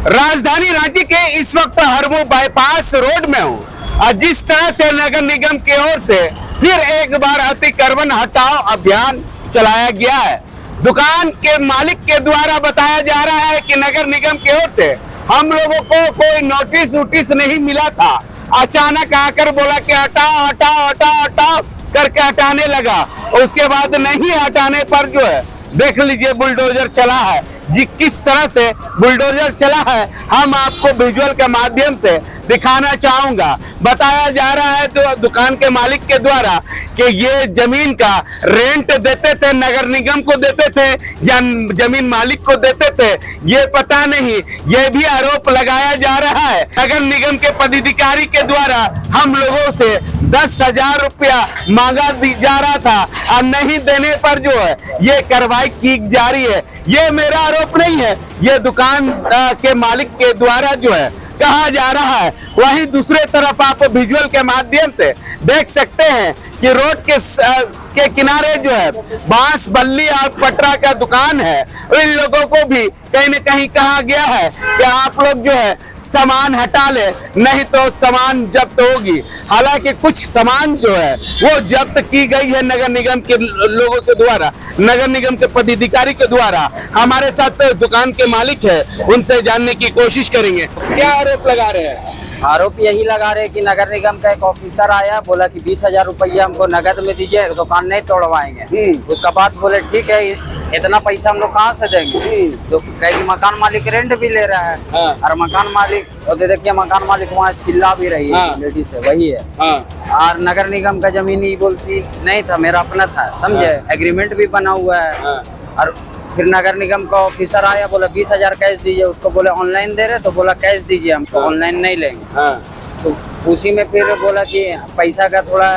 राजधानी रांची के इस वक्त हरमू बाईपास रोड में हूँ और जिस तरह से नगर निगम की ओर से फिर एक बार अतिक्रमण हटाओ अभियान चलाया गया है। दुकान के मालिक के द्वारा बताया जा रहा है कि नगर निगम की ओर से हम लोगों को कोई नोटिस नहीं मिला था। अचानक आकर बोला कि हटाओ हटाओ हटाओ हटाओ करके हटाने लगा। उसके बाद नहीं हटाने पर जो है देख लीजिए बुलडोजर चला है। जी किस तरह से बुलडोजर चला है हम आपको विजुअल के माध्यम से दिखाना चाहूंगा। बताया जा रहा है तो दुकान के मालिक के द्वारा कि ये जमीन का रेंट देते थे, नगर निगम को देते थे या जमीन मालिक को देते थे ये पता नहीं। ये भी आरोप लगाया जा रहा है नगर निगम के पदाधिकारी के द्वारा हम लोगों से 10,000 रुपया मांगा जा रहा था और नहीं देने पर जो है ये कार्रवाई की जा रही है। ये मेरा आरोप नहीं है, ये दुकान के मालिक के द्वारा जो है कहा जा रहा है। वहीं दूसरे तरफ आप विजुअल के माध्यम से देख सकते हैं कि रोड के किनारे जो है बांस बल्ली और पटरा का दुकान है। इन लोगों को भी कहीं न कहीं कहा गया है कि आप लोग जो है सामान हटा ले नहीं तो सामान जब्त होगी। हालांकि कुछ सामान जो है वो जब्त की गई है नगर निगम के लोगों के द्वारा, नगर निगम के पदाधिकारी के द्वारा। हमारे साथ दुकान के मालिक है, उनसे जानने की कोशिश करेंगे। क्या आरोप लगा रहे हैं? आरोप यही लगा रहे कि नगर निगम का एक ऑफिसर आया, बोला कि 20,000 रुपया हमको नगद में दीजिए, दुकान नहीं तोड़वाएंगे। उसका बाद बोले ठीक है, इतना पैसा हम लोग कहाँ से देंगे। तो कहीं मकान मालिक रेंट भी ले रहा है। और मकान मालिक और देखिए मकान मालिक वहाँ चिल्ला भी रही है, लेडीज है वही है। और नगर निगम का जमीन ही बोलती नहीं था, मेरा अपना था, समझे। एग्रीमेंट भी बना हुआ है। और फिर नगर निगम का ऑफिसर आया, बोला 20,000 कैश दीजिए। उसको बोले ऑनलाइन दे रहे, तो बोला कैश दीजिए, हमको ऑनलाइन नहीं लेंगे। तो उसी में फिर बोला कि पैसा का थोड़ा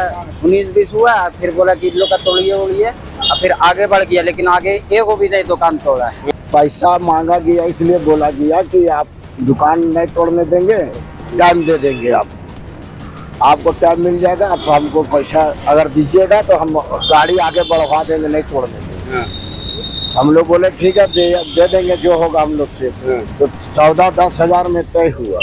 19-20 हुआ। फिर बोला कि इन लोग का तोड़िए उड़िए, और फिर आगे बढ़ गया। लेकिन आगे एगो भी नहीं दुकान तोड़ा है। पैसा मांगा गया, इसलिए बोला गया कि आप दुकान नहीं तोड़ने देंगे, टाइम दे देंगे। आपको टाइम मिल जाएगा, आप हमको पैसा अगर दीजिएगा तो हम गाड़ी आगे बढ़वा देंगे, नहीं तोड़ने देंगे। हम लोग बोले ठीक है दे देंगे जो होगा हम लोग से। तो सौदा 10,000 में तय हुआ।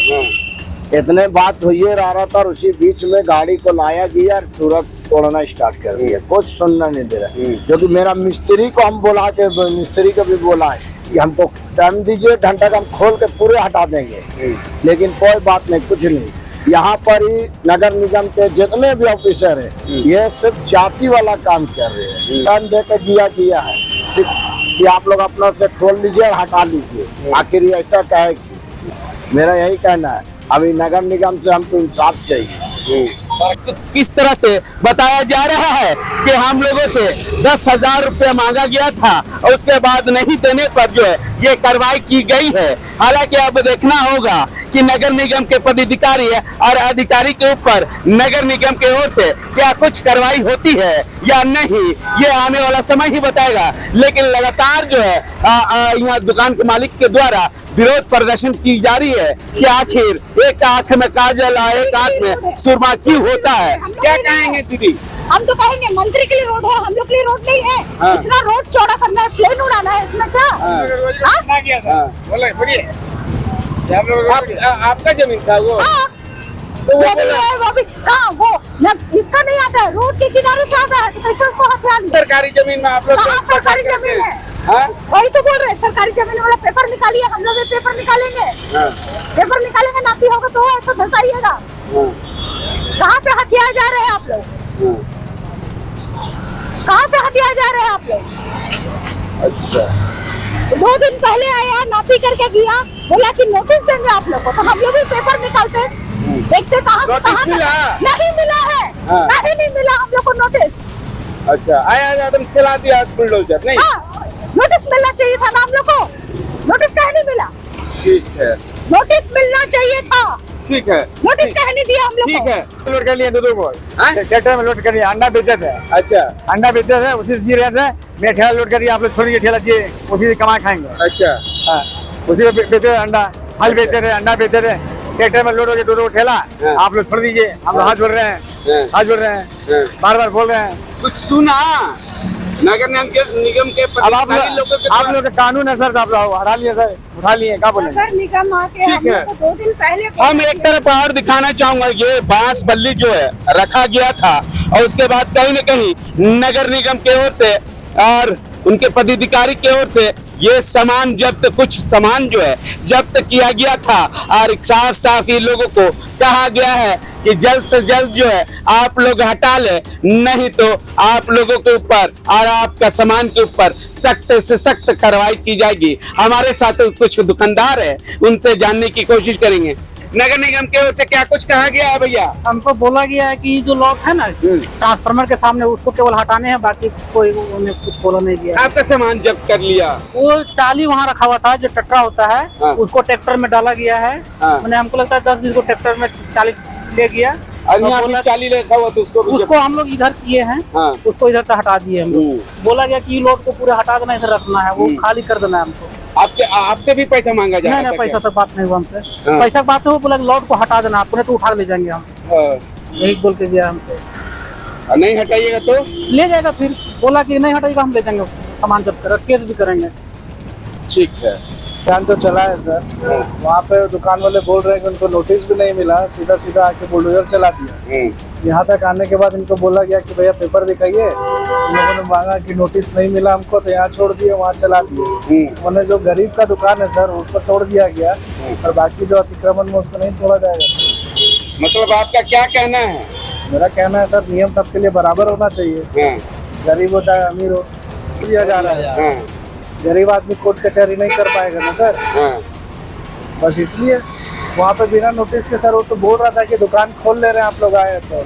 इतने बात हुई रहा था और उसी बीच में गाड़ी को लाया गया, तुरंत तोड़ना स्टार्ट कर दिया। कुछ सुनना नहीं दे रहा। जो कि मेरा मिस्त्री को हम बोला के, मिस्त्री को भी बोला है कि हमको टाइम दीजिए, घंटा का हम खोल के पूरे हटा देंगे। लेकिन कोई बात नहीं, कुछ नहीं। यहाँ पर ही नगर निगम के जितने भी ऑफिसर है ये सिर्फ जाति वाला काम कर रहे हैं। टाइम दे के किया है सिर्फ कि आप लोग अपना से खोल लीजिए और हटा लीजिए। आखिर ये ऐसा कहे कि मेरा यही कहना है, अभी नगर निगम से हमको इंसाफ चाहिए। तो किस तरह से बताया जा रहा है कि हम लोगों से 10,000 रुपया मांगा गया था और उसके बाद नहीं देने पर जो है ये कार्रवाई की गई है। हालांकि अब देखना होगा कि नगर निगम के पदाधिकारी और अधिकारी के ऊपर नगर निगम की ओर से क्या कुछ कार्रवाई होती है या नहीं, ये आने वाला समय ही बताएगा। लेकिन लगातार जो है यहाँ दुकान के मालिक के द्वारा विरोध प्रदर्शन की जा रही है कि आखिर एक आंख में काजल और एक आंख में सुरमा क्यों होता है। क्या कहेंगे दीदी? हम तो कहेंगे मंत्री के लिए रोड है, हम लोग के लिए रोड नहीं है। इतना रोड चौड़ा करना है, प्लेन उड़ाना है, इसमें क्या? आपका जमीन था वो? वो भी कहाँ वो इसका नहीं आता है, रोड के किनारे से आता है, तो कैसे उसको हथियार? सरकारी जमीन में आप लोग? सरकारी जमीन है। वही तो बोल रहे हैं, सरकारी जमीन वाला पेपर निकालिए, हम लोग पेपर निकालेंगे। पेपर निकालेंगे, नापी होगा तो ऐसा धसाइएगा। कहाँ से हथियार जा रहे हैं आप लोग? कहाँ से हथियार जा रहे हैं आप लोग? अच्छा, 2 दिन पहले आया, नापी करके गया, बोला कि नोटिस देंगे आप लोग को। तो हम लोग भी पेपर निकालते देखते कहाँ से कहाँ नहीं मिला है। कहीं नहीं मिला हम लोग को नोटिस। अच्छा, आया तुम चला दिया बुलडोजर नहीं? नोटिस मिलना चाहिए था ना हम लोग को, नोटिस कहीं नहीं मिला। ठीक है, नोटिस मिलना चाहिए था। ठीक है, नोटिस कहीं नहीं दिया हम लोग को। ठीक है। लोड कर लिए दो को ट्रैक्टर में लोड कर लिया। अंडा बेचते थे। अच्छा, अंडा बेचते थे, उसी से जी रहे थे। मैं ठेला लोड कर दिया, आप लोग छोड़िए ठेला जी, उसी से कमा खाएंगे। अच्छा, हाँ, उसी में बेचते थे अंडा, फल बेचते थे, अंडा बेचते थे। ट्रैक्टर में लोड हो गया 2 ठेला, आप लोग छोड़ दीजिए। हम लोग हाथ जोड़ रहे हैं, हाथ जोड़ रहे हैं, बार बार बोल रहे हैं। कुछ सुना नगर निगम के अब आप पदाधिकारी लोगों के लोग का कानून है सर, आप हटा लिए सर, उठा लिए, क्या बोलेंगे? नगर निगम आके हम ठीक है। लोग को 2 दिन पहले हम एक तरफ और दिखाना चाहूंगा, ये बांस बल्ली जो है रखा गया था और उसके बाद कहीं न कहीं नगर निगम की ओर से और उनके पदाधिकारी की ओर से ये सामान जब्त, कुछ सामान जो है जब्त किया गया था और साफ साफ ये लोगों को कहा गया है कि जल्द से जल्द जो है आप लोग हटा ले, नहीं तो आप लोगों के ऊपर और आपका सामान के ऊपर सख्त से सख्त कार्रवाई की जाएगी। हमारे साथ कुछ दुकानदार है, उनसे जानने की कोशिश करेंगे। नगर निगम की ओर से क्या कुछ कहा गया है भैया? हमको बोला गया है कि जो लॉक है ना ट्रांसफार्मर के सामने, उसको केवल हटाने हैं, बाकी कोई उन्हें कुछ बोला नहीं गया। आपका सामान जब्त कर लिया? वो चाली वहाँ रखा हुआ था, जो टट्रा होता है, हाँ। उसको ट्रैक्टर में डाला गया है। हाँ। मैंने हमको लगता है 10-20 को ट्रैक्टर में चाली ले गया और और यहाँ बोला- भी चाली रखा हुआ तो उसको हम लोग इधर किए हैं, हाँ। उसको इधर से हटा दिए हम लोग। बोला गया कि लोड को पूरा हटा देना, इधर रखना है, वो खाली कर देना है हमको। आपसे भी पैसा मांगा जा रहा नहीं था पैसा क्या? तो बात नहीं हुआ हमसे, हाँ। पैसा की बात है, वो बोला लोड को हटा देना, आपको नहीं तो उठा ले जाएंगे हम, हाँ। यही बोल के गया हमसे। और नहीं हटाइएगा तो ले जाएगा, फिर बोला कि नहीं हटाएगा हम ले जाएंगे सामान जब्त कर, केस भी करेंगे। ठीक है। ध्यान तो चला है सर, वहाँ पे दुकान वाले बोल रहे हैं कि उनको नोटिस भी नहीं मिला, सीधा सीधा आके बुलडोजर चला दिया। यहाँ तक आने के बाद इनको बोला गया कि भैया पेपर दिखाइए, इन लोगों ने मांगा कि नोटिस नहीं मिला हमको, तो यहाँ छोड़ दिए, वहाँ चला दिए। उन्होंने जो गरीब का दुकान है सर, उसको तोड़ दिया गया और बाकी जो अतिक्रमण में उसको नहीं तोड़ा जाएगा। मतलब आपका क्या कहना है? मेरा कहना है सर, नियम सबके लिए बराबर होना चाहिए, हाँ, गरीब हो चाहे अमीर हो, दिया जा रहा है। हाँ, गरीब आदमी कोर्ट कचहरी नहीं कर पाएगा ना सर, हाँ। बस इसलिए वहाँ पे बिना नोटिस के सर वो तो बोल रहा था कि दुकान खोल ले रहे हैं आप लोग आए तो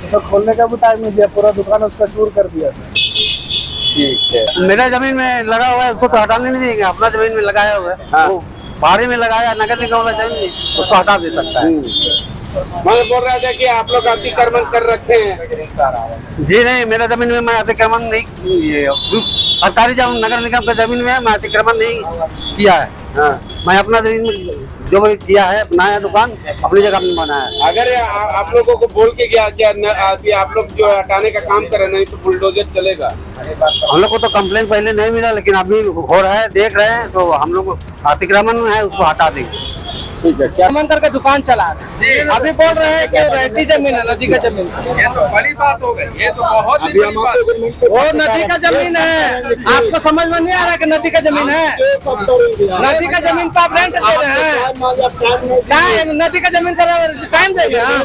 उसको खोलने का भी टाइम नहीं दिया, पूरा दुकान उसका चूर कर दिया सर। ठीक है। मेरा जमीन में लगा हुआ है, उसको तो हटाने नहीं देंगे, अपना जमीन में लगाया हुआ है, हाँ। वो भाड़े में लगाया, नगर निगम वाला जमीन नहीं, उसको हटा दे सकता है। मैं बोल रहा था कि आप लोग अतिक्रमण कर रखे हैं। जी नहीं, मेरा जमीन में मैं अतिक्रमण नहीं, ये सरकारी जमीन नगर निगम के जमीन में मैं अतिक्रमण नहीं किया है। हाँ। मैं अपना जमीन में जो भी किया है, बनाया दुकान अपनी जगह में बनाया है। अगर आप लोगों को बोल के गया कि आप लोग जो हटाने का काम करें, नहीं तो बुलडोजर चलेगा। हम लोग को तो कंप्लेन पहले नहीं मिला, लेकिन अभी हो रहा है, देख रहे हैं, तो हम लोग अतिक्रमण में है, उसको हटा देंगे। ठीक है। क्या मन करके दुकान चला रहे हैं, अभी बोल रहे हैं कि रहती जमीन है, नदी का जमीन है। ये तो बड़ी बात हो गई, ये तो बहुत ही बड़ी बात। वो नदी का जमीन है, आपको समझ में नहीं आ रहा कि नदी का जमीन है? नदी का जमीन पे आप रेंट दे रहे हैं, क्या है? नदी का जमीन का टाइम देंगे हम?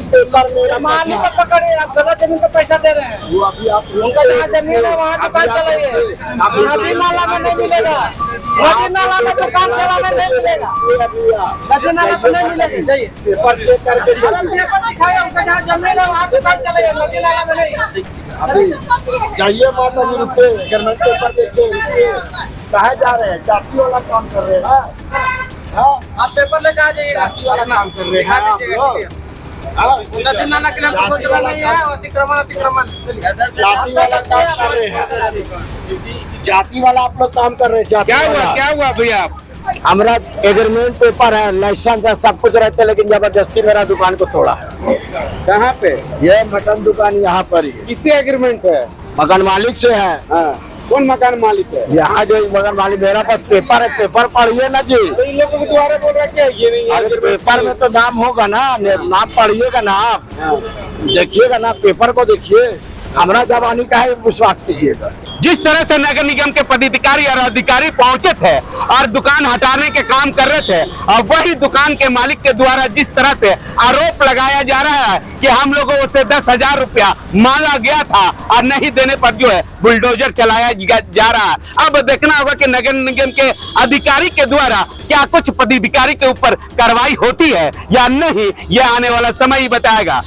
मालिक को पकड़िए, आप गलत जमीन का पैसा दे रहे हैं। उनका जहाँ जमीन है वहाँ दुकान चलाइए, नदी नाला में नहीं मिलेगा, नदी नाला में दुकान चलाने नहीं मिलेगा, नदी नाला में नहीं मिलेगा। जाइए पर्चे करके पेपर दिखाइए, उनका जहाँ जमीन है वहाँ दुकान चलाइए, नदी नाला में नहीं। अभी जाइए माता जी, रुपये गवर्नमेंट पेपर देखिए, कहाँ जा रहे हैं? जाति वाला काम कर रहे हैं ना? हाँ, आप पेपर लेकर आ जाइएगा, जाति वाला काम कर रहे हैं आप लोग। हाँ, नदी नाला के नाम पर चला नहीं है, अतिक्रमण जाति वाला काम कर रहे हैं, जाति वाला आप लोग काम कर रहे हैं। जाति वाला। क्या हुआ भैया? हमारा एग्रीमेंट पेपर है, लाइसेंस है, सब कुछ रहते, लेकिन जबरदस्ती मेरा दुकान को तोड़ा है। कहाँ पे? ये मटन दुकान यहाँ पर ही है। किससे एग्रीमेंट है? मकान मालिक से है। हाँ। कौन मकान मालिक है? यहाँ जो मकान मालिक, मेरा पास पेपर है, पेपर पढ़िए ना जी। तो इन लोगों के द्वारा बोल रहा क्या ये नहीं है? अरे पेपर में तो नाम होगा ना, नाम पढ़िएगा ना आप, देखिएगा ना, पेपर को देखिए, हमारा जवानी का है, विश्वास कीजिएगा। जिस तरह से नगर निगम के पदाधिकारी और अधिकारी पहुंचे थे और दुकान हटाने के काम कर रहे थे, और वही दुकान के मालिक के द्वारा जिस तरह से आरोप लगाया जा रहा है कि हम लोगों से 10,000 रुपया मांगा गया था और नहीं देने पर जो है बुलडोजर चलाया जा रहा है। अब देखना होगा कि नगर निगम के अधिकारी के द्वारा क्या कुछ पदाधिकारी के ऊपर कार्रवाई होती है या नहीं, यह आने वाला समय ही बताएगा।